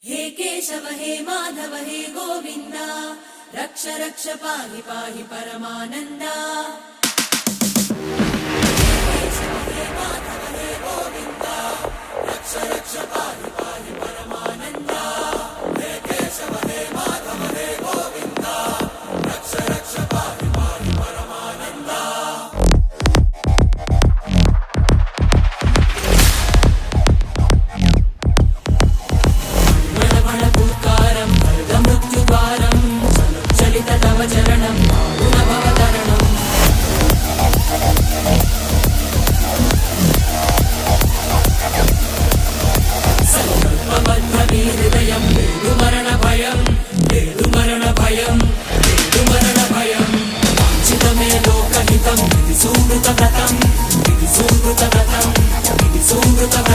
हे केशव हे माधव हे गोविन्द रक्ष रक्ष पाहि पाहि परमानन्दा। हे केशव हे माधव हे गोविन्द रक्ष रक्ष पाहि पाहि परमानन्दा। हे केशव हे माधव हे गोविन्द रक्ष रक्ष पाहि पाहि परमानन्दा। चरणं गुणभवतरणम् संकल्पबद्धहृदयं मरणभयं मरणभयं मरणभयं वाञ्छितमे लोकहितं सुहृतव्रतं सुहृतव्रतं सुहृतव्रतं